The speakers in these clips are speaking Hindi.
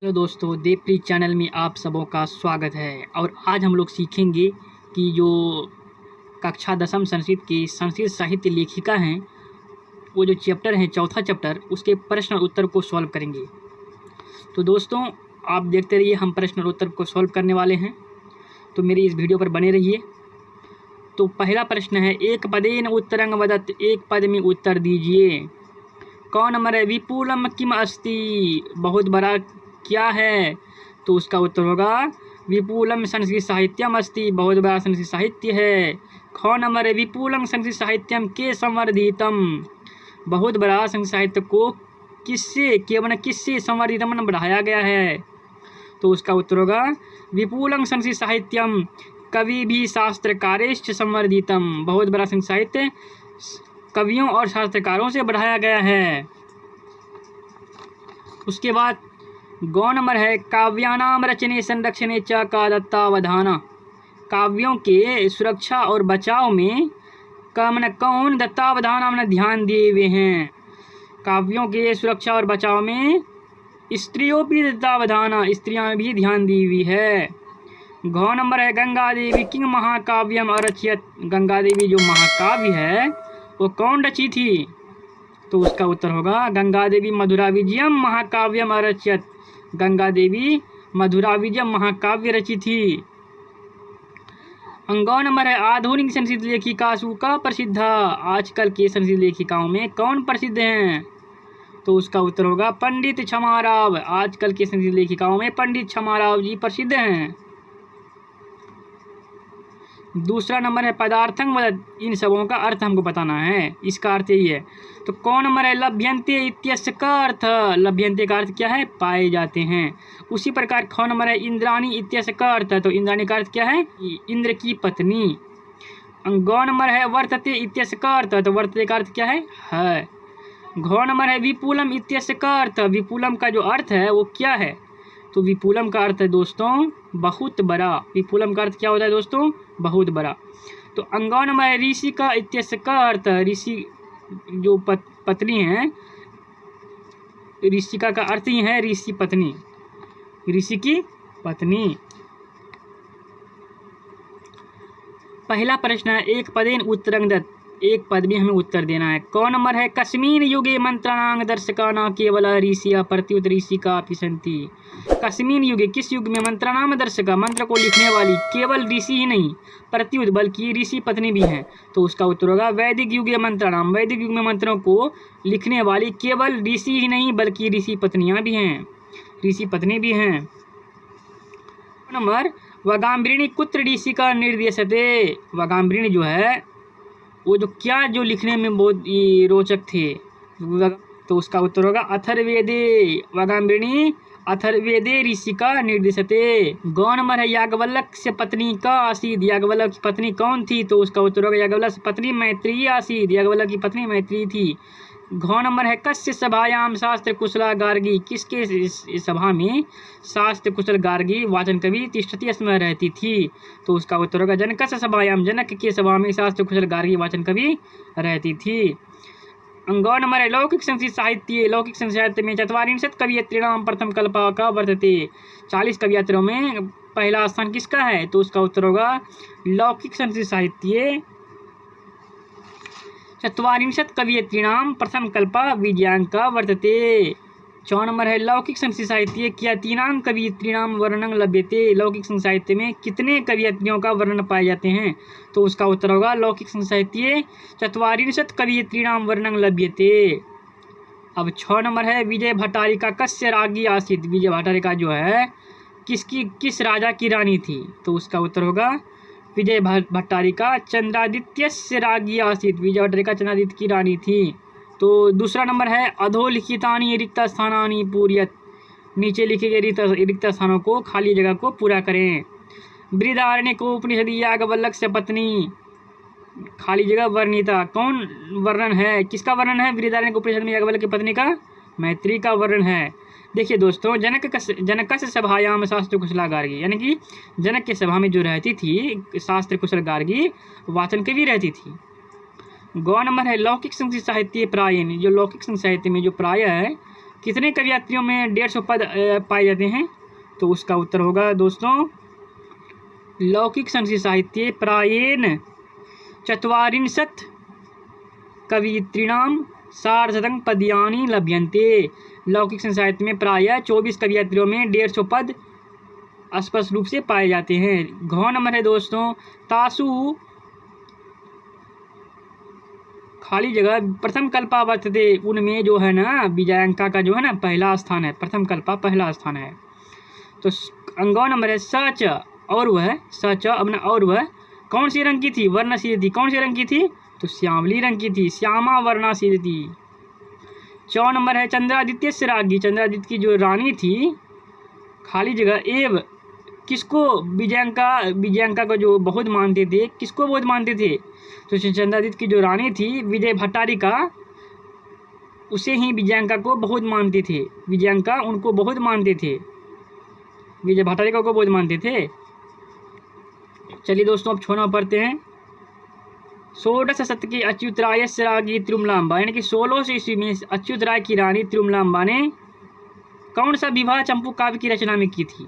हेलो दोस्तों, देवप्रीत चैनल में आप सबों का स्वागत है। और आज हम लोग सीखेंगे कि जो कक्षा 10वीं संस्कृत की संस्कृत साहित्य लेखिका हैं, वो जो चैप्टर है चौथा चैप्टर, उसके प्रश्न और उत्तर को सॉल्व करेंगे। तो दोस्तों आप देखते रहिए, हम प्रश्न और उत्तर को सॉल्व करने वाले हैं, तो मेरी इस वीडियो पर बने रहिए। तो पहला प्रश्न है, एक पदेन उत्तरंग वदत्, एक पद में उत्तर दीजिए। कौन मर विपुलम किम अस्ति, बहुत बड़ा क्या है? तो उसका उत्तर होगा विपुलम संस्कृत साहित्यम अस्ति, बहुत बड़ा संस्कृत साहित्य है। कौन मर विपुलम संस्कृत साहित्यम के संवर्धितम, बहुत बड़ा संस्कृत साहित्य को किससे संवर्धितम बढ़ाया गया है? तो उसका उत्तर होगा विपुलम संस्कृत साहित्यम कवि भी शास्त्रकारेश्च संवर्धितम, बहुत बड़ा संस्कृत साहित्य कवियों और शास्त्रकारों से बढ़ाया गया है। उसके बाद गौण नंबर है, काव्यानाम रचने संरक्षणे च का दत्तावधान, काव्यों के सुरक्षा और बचाव में कौन दत्तावधान हमने ध्यान दिए हुए हैं? काव्यों के सुरक्षा और बचाव में स्त्रियों भी दत्तावधान, स्त्रियां भी ध्यान दी हुई है। घ नंबर है, गंगा देवी किंग महाकाव्यम अरचियत, गंगा देवी जो महाकाव्य है वो कौन रची थी? तो उसका उत्तर होगा गंगा देवी मधुरा विजयम महाकाव्यम अरचियत, गंगा देवी मधुरा विजयम महाकाव्य रची थी। अंगौ नंबर है, आधुनिक संस्कृत लेखिकासु का प्रसिद्ध, आजकल के संस्कृत लेखिकाओं में कौन प्रसिद्ध हैं? तो उसका उत्तर होगा पंडित क्षमाराव, आजकल के संस्कृत लेखिकाओं में पंडित क्षमाराव जी प्रसिद्ध हैं। दूसरा नंबर है, पदार्थं वदत्, इन सबों का अर्थ हमको बताना है, इसका अर्थ यही है। तो कौन नंबर है, लभ्यन्ते इत्यस्य का अर्थ, लभ्यन्ते का अर्थ क्या है? पाए जाते हैं। उसी प्रकार ख नंबर है, इंद्राणी इत्यस्य का अर्थ, तो इंद्राणी का अर्थ क्या है? इंद्र की पत्नी। गौ नंबर है, वर्तते इत्यस्य का अर्थ, तो वर्तते का अर्थ क्या है? घ नंबर है, विपुलम इत्यस्य का अर्थ, विपुलम का जो अर्थ है वो क्या है? तो विपुलम का अर्थ है दोस्तों बहुत बड़ा, विपुलम का अर्थ क्या होता है दोस्तों? बहुत बड़ा। तो अंगौ नंबर है, ऋषि का इत्यस्य का अर्थ, ऋषि जो पत्नी है, ऋषिका का अर्थ ही है ऋषि पत्नी, ऋषि की पत्नी। पहला प्रश्न है, एक पदेन उत्तरं दत्त, एक पद में हमें उत्तर देना है। कौन नंबर है, कस्मिन् युगे मंत्रणांग दर्शकाना केवल ऋषिया प्रत्युत ऋषिका सन्ति, कस्मिन् युगे किस युग में मंत्रणाम दर्शका, मंत्र को लिखने वाली केवल ऋषि ही नहीं प्रत्युत बल्कि ऋषि पत्नी भी हैं। तो उसका उत्तर होगा वैदिक युगे मंत्रणाम, वैदिक युग में मंत्रों को लिखने वाली केवल ऋषि ही नहीं बल्कि ऋषि पत्नियां भी हैं, ऋषि पत्नी भी हैं। नंबर, वगाम्बरिणी कुत्र ऋषि का निर्देशते, वगाम्बरिणी जो है वो जो लिखने में बहुत रोचक थे, तो उसका उत्तर होगा अथर्वेदे, वगाम्बरिणी अथर्वेदे ऋषि का निर्देशते। गौ नंबर है, याज्ञवल्क्य से पत्नी का आसीद, याज्ञवल्क्य की पत्नी कौन थी? तो उसका उत्तर होगा याज्ञवल्क्य की पत्नी मैत्री आसीद, याज्ञवल्क्य की पत्नी मैत्री थी। घ नंबर है, कस्य सभायाम शास्त्र कुशला गार्गी, किसके सभा में शास्त्र कुशल गार्गी वाचन कवि तिष्ठति समय रहती थी? तो उसका उत्तर होगा जनकस्य सभायाम, जनक के सभा में शास्त्र कुशल गार्गी वाचन कवि रहती थी। अंगौ नंबर है, लौकिक संस्कृत साहित्य, लौकिक संस्कृत साहित्य में ४४ कवियत्रीणाम प्रथम कल्पा का वर्तते, 40 कवियत्रियों में पहला स्थान किसका है? तो उसका उत्तर होगा लौकिक संस्कृत साहित्य ४४ कवियत्रीणाम प्रथम कल्पा विजयांका वर्तते। 4 नंबर है, लौकिक संस्कृत साहित्य कियतीनां कवियत्रीणाम वर्णन लभ्यते, लौकिक संस्कृत साहित्य में कितने कवियत्रियों का वर्णन पाए जाते हैं? तो उसका उत्तर होगा लौकिक संस्कृत साहित्य ४४ कवियत्रीणाम वर्णन लभ्यते। अब 6 नंबर है, विजय भट्टारिका कस्य राज्ञी आसीत्, विजय भट्टारिका जो है किस राजा की रानी थी? तो उसका उत्तर होगा विजय भट्टारिका चंद्रादित्यस्य राज्ञी आसीत्, विजय भट्टारिका चंद्रादित्य की रानी थी। तो दूसरा नंबर है, अधोलिखितानि रिक्त स्थानानि पूर्यत, नीचे लिखे गए रिक्त स्थानों को, खाली जगह को पूरा करें। बृहदारण्यकोपनिषदि याज्ञवल्क्य से पत्नी, खाली जगह वर्णिता, कौन वर्णन है, किसका वर्णन है? बृहदारण्यकोपनिषद में याज्ञवल्क्य की पत्नी का मैत्री का वर्णन है। देखिए दोस्तों, जनकस्य सभायाम शास्त्र कुशला गार्गी, यानी कि जनक के सभा में जो रहती थी शास्त्र कुशल गार्गी वाचन कवि रहती थी। गौ नंबर है लौकिक संस्कृत साहित्य प्रायण, जो लौकिक संस्कृत साहित्य में जो प्राय है कितने कवयित्रियों में 150 पद पाए जाते हैं? तो उसका उत्तर होगा दोस्तों लौकिक संस्कृत साहित्ये प्रायेण ४४ कवयित्रीणां सार्धशतं पद्यानि लभ्यन्ते। लौकिक संस्कृत साहित्य में प्रायः 24 कवयित्रियों में 150 पद स्पष्ट रूप से पाए जाते हैं। घ नंबर है दोस्तों तासु खाली जगह प्रथम कल्पा वर्तते, उनमें जो है ना विजयांका का जो है ना पहला स्थान है, प्रथम कल्पा पहला स्थान है। तो अंगौ नंबर है सच और वह सच अपना और वह कौन सी रंग की थी? वर्णशील थी। कौन सी रंग की थी? तो श्यामली रंग की थी, श्यामा वर्णाशील थी। 4 नंबर है चंद्रादित्य से राज्ञी, चंद्रादित्य की जो रानी थी खाली जगह एव किसको विजयांका को जो बहुत मानते थे, किसको बहुत मानते थे? तो चंद्रादित्य की जो रानी थी विजय भट्टारिका, उसे ही विजयांका को बहुत मानते थे। विजयांका उनको बहुत मानते थे, विजय भट्टारिका को बहुत मानते थे। चलिए दोस्तों अब 6 नंबर पढ़ते हैं। 16 शतके अच्युतरायस्य राज्ञी तिरुमलांबा, यानी कि 1600 ईस्वी में अच्युतराय की रानी तिरुमलांबा ने कौन सा विवाह चंपू काव्य की रचना में की थी?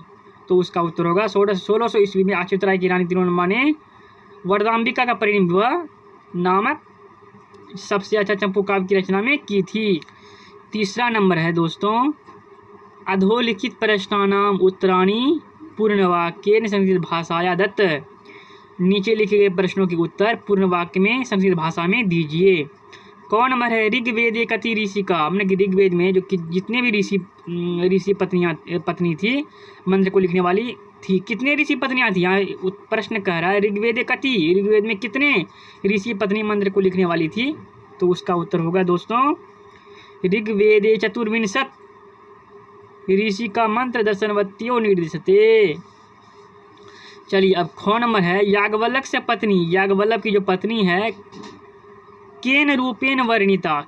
तो उसका उत्तर होगा 1600 ईस्वी में अच्युतराय की रानी तिरुमलांबा ने वरदाम्बिका का परिणीम विवाह नामक सबसे अच्छा चंपू काव्य की रचना में की थी। तीसरा नंबर है दोस्तों अधोलिखित प्रश्नानाम उत्तराणि पूर्णवाक्येन संस्कृत भाषाया दत्त। नीचे लिखे गए प्रश्नों के उत्तर पूर्ण वाक्य में संस्कृत भाषा में दीजिए। कौन नंबर है ऋग्वेदे कति ऋषिका, हमने ऋग्वेद में जो जितने भी ऋषि पत्नी थी मंत्र को लिखने वाली थी, कितने ऋषि पत्नियां थी? यहाँ प्रश्न कह रहा है ऋग्वेदे कति, ऋग्वेद में कितने ऋषि पत्नी मंत्र को लिखने वाली थी? तो उसका उत्तर होगा दोस्तों ऋग्वेदे 24 ऋषि का मंत्र दर्शनवत्यो निर्दिशते। चलिए अब ख नंबर है याज्ञवल्क्य से पत्नी, याज्ञवल्क्य की जो पत्नी है केन रूपेण वर्णिता,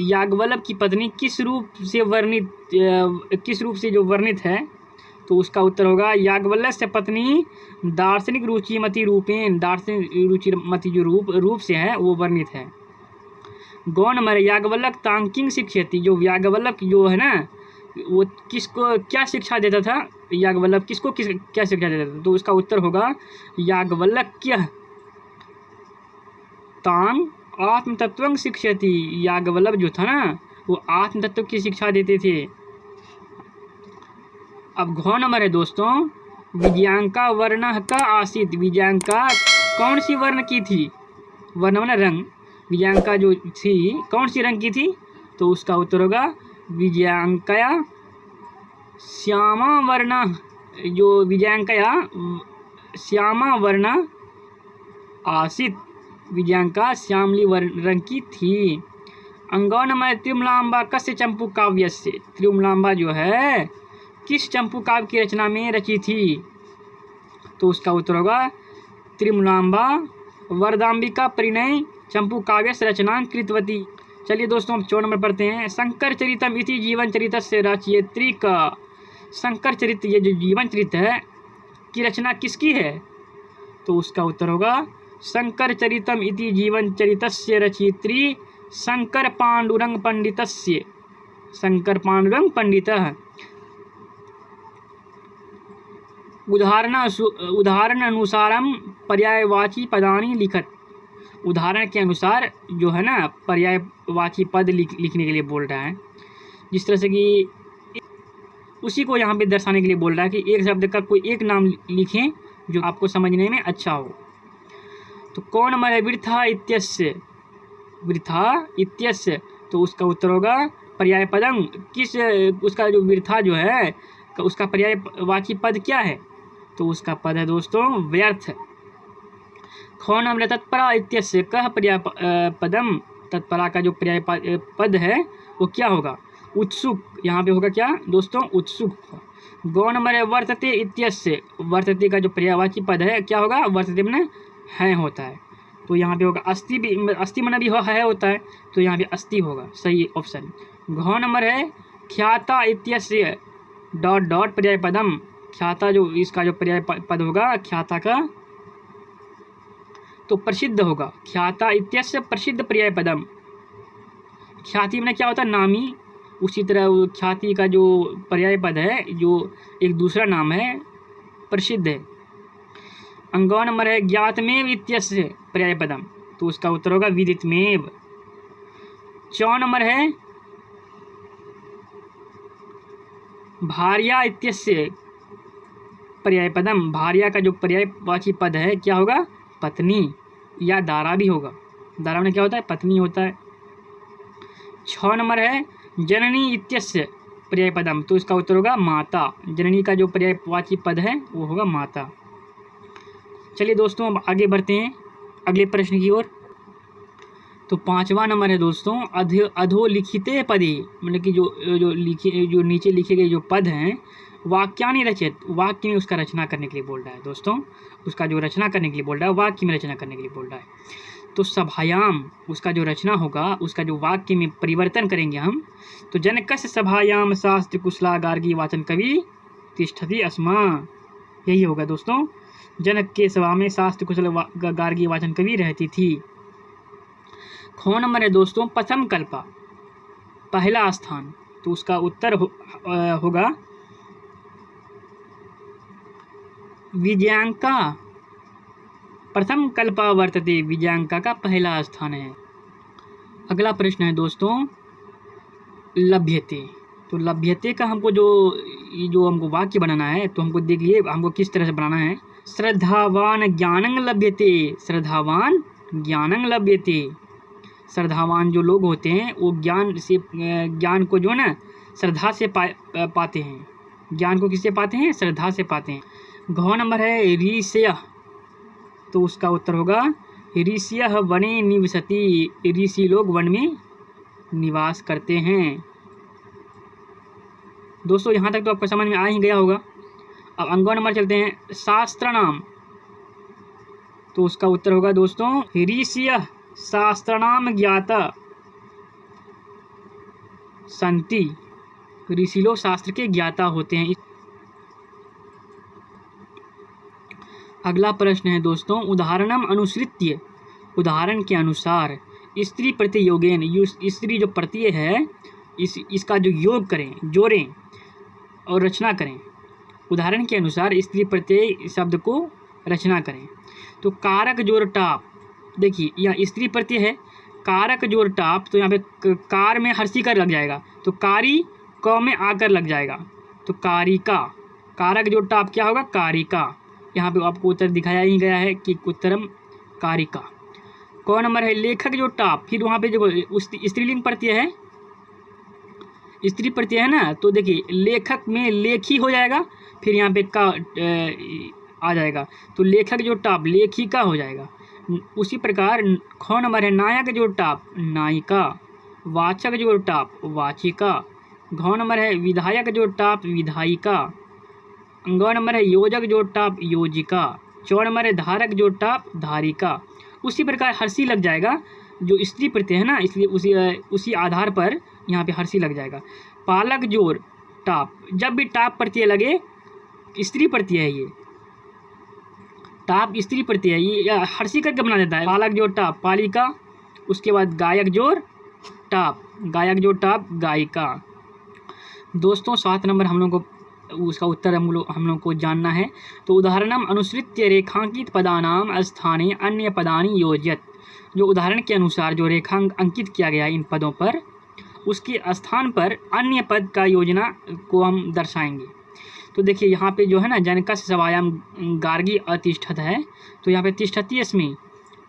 याज्ञवल्क्य की पत्नी किस रूप से जो वर्णित है? तो उसका उत्तर होगा याज्ञवल्क्य से पत्नी दार्शनिक रुचिमती रूपेण, दार्शनिक रुचिमती जो रूप से है वो वर्णित है। गौ नंबर याज्ञवल्क्य तांकिंग शिक्षयति, जो याज्ञवल्क्य जो है ना वो किसको क्या शिक्षा देता था? याज्ञवल्क्य किसको क्या शिक्षा देता था? तो उसका उत्तर होगा याज्ञवल्क्य तांग आत्मतत्वं शिक्षयति, याज्ञवल्क्य जो था ना वो आत्मतत्व की शिक्षा देते थे। अब घ नंबर है दोस्तों विजयांका वर्ण का आसित, विजयांका कौन सी वर्ण की थी? वर्ण माने रंग, विजयांका जो थी कौन सी रंग की थी? तो उसका उत्तर होगा विजयांकया श्यामा वर्ण, जो विजयांकया श्यामा वर्ण आसित, विजयांका श्यामली रंग की थी। अंगौ नंबर तिरुमलांबा कस्य चंपू काव्यस्य, तिरुमलांबा जो है किस चंपू काव्य की रचना में रची थी? तो उसका उत्तर होगा तिरुमलांबा वरदाम्बिका परिणय चंपू काव्यस्य रचनां कृतवती। चलिए दोस्तों अब 4 नंबर पढ़ते हैं। शंकर चरितम इति जीवन चरितस्य रचयित्री का, शंकर चरित्र ये जो जीवन चरित्र है की रचना किसकी है? तो उसका उत्तर होगा शंकर चरितम इति जीवन चरितस्य रचयित्री शंकर पांडुरंग पंडितस्य, शंकर पांडुरंग पंडितः। उदाहरण अनुसारम पर्यायवाची पदानि लिखत, उदाहरण के अनुसार जो है ना पर्यायवाची पद लिखने के लिए बोल रहा है, जिस तरह से कि उसी को यहाँ पे दर्शाने के लिए बोल रहा है कि एक शब्द का कोई एक नाम लिखें जो आपको समझने में अच्छा हो। तो कौन नंबर है वृथा इत्यस्य, वृथा इत्यस्य, तो उसका उत्तर होगा पर्याय पदम, किस उसका जो वृथा जो है उसका पर्यायवाची पद क्या है? तो उसका पद है दोस्तों व्यर्थ। ख नंबर तत्परा इत्यस्य कह पर्याय पदम, तत्परा का जो पर्याय पद है वो क्या होगा? उत्सुक, यहाँ पे होगा क्या दोस्तों? उत्सुक। गौ नंबर है वर्तते इत्यस्य, वर्तते का जो पर्यायवाची पद है क्या होगा? वर्तते में है होता है, तो यहाँ पे होगा अस्ति, भी अस्ति मन भी है होता है, तो यहाँ पे अस्ति होगा सही ऑप्शन। घ नंबर है ख्याता इत्यस्य डॉट डॉट पर्याय पदम, ख्याता जो इसका जो पर्याय पद होगा ख्याता का तो प्रसिद्ध होगा, ख्याता इत्यस्य प्रसिद्ध पर्याय पदम। ख्याति में क्या होता है? नामी, उसी तरह वो ख्याति का जो पर्याय पद है, जो एक दूसरा नाम है, प्रसिद्ध है। अंगवा नंबर है ज्ञातमेव इत्यस्य पर्यायपदम, तो उसका उत्तर होगा विदितमेव। 4 नंबर है भार्या इत्यस्य पर्यायपदम, भार्या का जो पर्यायवाची पद है क्या होगा, पत्नी या दारा भी होगा। दारा में क्या होता है, पत्नी होता है। 6 नंबर है जननी इत्यस्य पर्यायपदम, तो इसका उत्तर होगा माता। जननी का जो पर्यायवाची पद है वो होगा माता। चलिए दोस्तों अब आगे बढ़ते हैं अगले प्रश्न की ओर। तो 5वां नंबर है दोस्तों अधोलिखिते पदे, मतलब कि जो नीचे लिखे गए जो पद हैं, वाक्यानि रचित, वाक्य में उसका रचना करने के लिए बोल रहा है दोस्तों, उसका जो रचना करने के लिए बोल रहा है, वाक्य में रचना करने के लिए बोल रहा है। तो सभायाम उसका जो रचना होगा, उसका जो वाक्य में परिवर्तन करेंगे हम, तो जनकस्य सभायाम शास्त्र कुशला गार्गी वाचन कवि तिष्ठति अस्मा, यही होगा दोस्तों। जनक के सभा में शास्त्र कुशल गार्गी वाचन कवि रहती थी। ख नंबर है दोस्तों प्रथम कल्पा, पहला स्थान, तो उसका उत्तर होगा विजयांका प्रथम कल्पा वर्तते, विजयांका का पहला स्थान है। अगला प्रश्न है दोस्तों लभ्यते, तो लभ्यते का हमको जो हमको वाक्य बनाना है, तो हमको देखिए हमको किस तरह से बनाना है। श्रद्धावान ज्ञानं लभ्यते, श्रद्धावान ज्ञानं लभ्यते, श्रद्धावान जो लोग होते हैं वो ज्ञान को जो है ना श्रद्धा से पाते हैं, ज्ञान को किससे पाते हैं, श्रद्धा से पाते हैं। घ नंबर है ऋषय, तो उसका उत्तर होगा ऋषियः वने निवसति, ऋषि लोग वन में निवास करते हैं। दोस्तों यहाँ तक तो आपको समझ में आ ही गया होगा। अब अंगवा नंबर चलते हैं शास्त्र नाम, तो उसका उत्तर होगा दोस्तों ऋषियः शास्त्रनाम ज्ञाता संति, ऋषि लोग शास्त्र के ज्ञाता होते हैं। अगला प्रश्न है दोस्तों उदाहरणम अनुसृत्य, उदाहरण के अनुसार स्त्री प्रत्यय योगेन, स्त्री जो प्रत्यय है इसका जो योग करें, जोड़ें और रचना करें। उदाहरण के अनुसार स्त्री प्रत्यय शब्द को रचना करें। तो कारक जोड़ टाप, देखिए यहाँ स्त्री प्रत्यय है, कारक जोड़ टाप, तो यहाँ पे कार में हर्षिकर लग जाएगा, तो कारी क में आकर लग जाएगा, तो कारिका। कारक जोड़ टाप क्या होगा, कारिका। यहाँ पे आपको उत्तर दिखाया ही गया है कि उत्तरम कारिका। क नंबर है लेखक जो टाप, फिर वहाँ पे जो स्त्रीलिंग प्रत्यय है, स्त्री प्रत्यय है ना, तो देखिए लेखक में लेखी हो जाएगा, फिर यहाँ पे का आ जाएगा, तो लेखक जो टाप लेखिका हो जाएगा। उसी प्रकार ख नंबर है नायक जो टाप नायिका, वाचक जो टाप वाचिका। घ नंबर है विधायक जो टाप विधायिका। ग नंबर है योजक जो टाप योजिका। 4 नंबर है धारक जो टाप धारिका। उसी प्रकार हर्षी लग जाएगा, जो स्त्री प्रत्यय है ना, इसलिए उसी आधार पर यहाँ पे हर्षी लग जाएगा। पालक जोर टाप, जब भी टाप प्रत्यय लगे स्त्री प्रत्यय है, ये टाप स्त्री प्रत्यय है, ये हर्षी करके बना देता है। पालक जोर टाप पालिका, उसके बाद गायक जोर टाप गायक जोर टाप गायिका। दोस्तों 7 नंबर हम लोग को उसका उत्तर हम लोग को जानना है। तो उदाहरणम अनुसृत्य रेखांकित पदानाम स्थाने अन्य पदानि योज्यत, जो उदाहरण के अनुसार जो रेखांक अंकित किया गया इन पदों पर, उसके स्थान पर अन्य पद का योजना को हम दर्शाएंगे। तो देखिए यहाँ पे जो है ना जनकस्य सभायाम गार्गी अतिष्ठत है, तो यहाँ पे तिष्ठति इसमें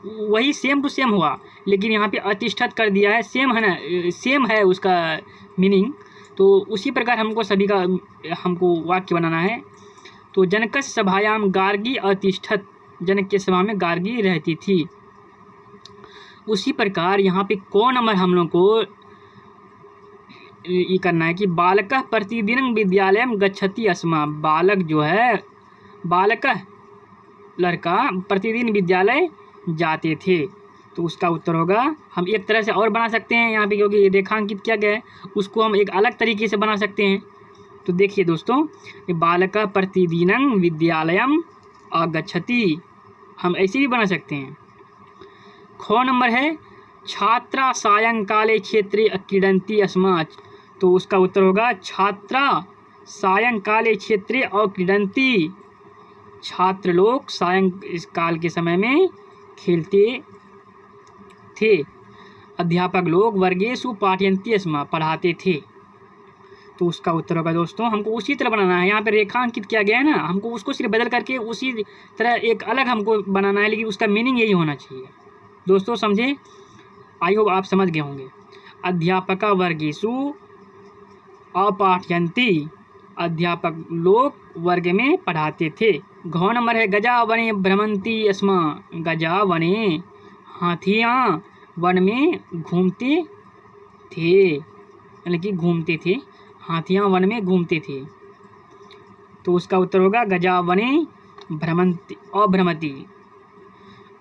वही सेम टू सेम हुआ, लेकिन यहाँ पे अतिष्ठत कर दिया है, सेम है ना, सेम है उसका मीनिंग। तो उसी प्रकार हमको सभी का हमको वाक्य बनाना है। तो जनकस्य सभायाम गार्गी अतिष्ठत, जनक के सभा में गार्गी रहती थी। उसी प्रकार यहाँ पे कौन नंबर हम लोग को ये करना है कि बालकः प्रतिदिनं विद्यालयं गच्छति अस्मा, बालक जो है बालकः लड़का प्रतिदिन विद्यालय जाते थे, तो उसका उत्तर होगा, हम एक तरह से और बना सकते हैं यहाँ पे, क्योंकि रेखांकित किया गया है, उसको हम एक अलग तरीके से बना सकते हैं। तो देखिए दोस्तों, बालकः प्रतिदिनं विद्यालयं आगच्छति, हम ऐसे भी बना सकते हैं। ख नंबर है छात्रा सायंकाले क्षेत्रे क्रीडन्ति अस्मा, तो उसका उत्तर होगा छात्रा सायंकाले क्षेत्रे अक्रीडन्ति। छात्र लोग सायंकाल के समय में खेलते थे। अध्यापक लोग वर्गेषु पाठयन्ति स्म, पढ़ाते थे। तो उसका उत्तर होगा दोस्तों, हमको उसी तरह बनाना है। यहाँ पे रेखांकित किया गया है ना, हमको उसको सिर्फ बदल करके उसी तरह एक अलग हमको बनाना है, लेकिन उसका मीनिंग यही होना चाहिए। दोस्तों समझे? आई होप आप समझ गए होंगे। अध्यापका वर्गेषु अपाठयन्ति, अध्यापक लोग वर्ग में पढ़ाते थे। घ नंबर है गजा वने भ्रमन्ति स्म, गजा वने, हाथियाँ वन में घूमते थे, यानी कि घूमते थे, हाथियाँ वन में घूमते थे। तो उसका उत्तर होगा गजा वने भ्रमन्ति अभ्रमति।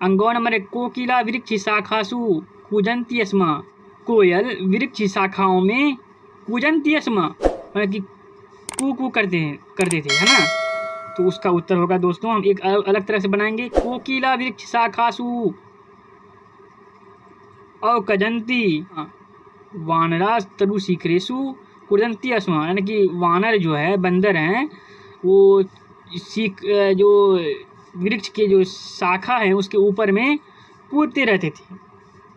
अंगो नंबर है कोकिला वृक्ष शाखासु कूजन्ति स्म, कोयल वृक्ष शाखाओं में कूजन्ति स्म, यानी कि कू करते थे, है ना। तो उसका उत्तर होगा दोस्तों, हम एक अलग तरह से बनाएंगे, कोकिला वृक्ष शाखासु अकजन्ति वानरा तरु शिखरेषु कूजन्ति स्म, यानी कि वानर जो है, बंदर हैं, वो जो वृक्ष के जो शाखा है उसके ऊपर में कूदते रहते थे।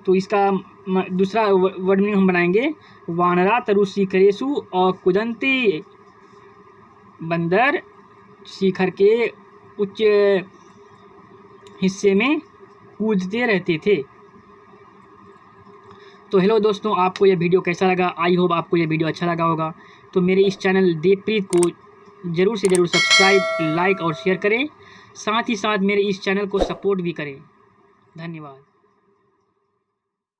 तो इसका दूसरा वर्ड मीनिंग हम बनाएंगे, वानरा तरु शिखरेषु अकूजन्ति, बंदर शिखर के उच्च हिस्से में कूदते रहते थे। तो हेलो दोस्तों, आपको यह वीडियो कैसा लगा? आई होप आपको यह वीडियो अच्छा लगा होगा। तो मेरे इस चैनल देवप्रीत को ज़रूर से ज़रूर सब्सक्राइब, लाइक और शेयर करें। साथ ही साथ मेरे इस चैनल को सपोर्ट भी करें। धन्यवाद।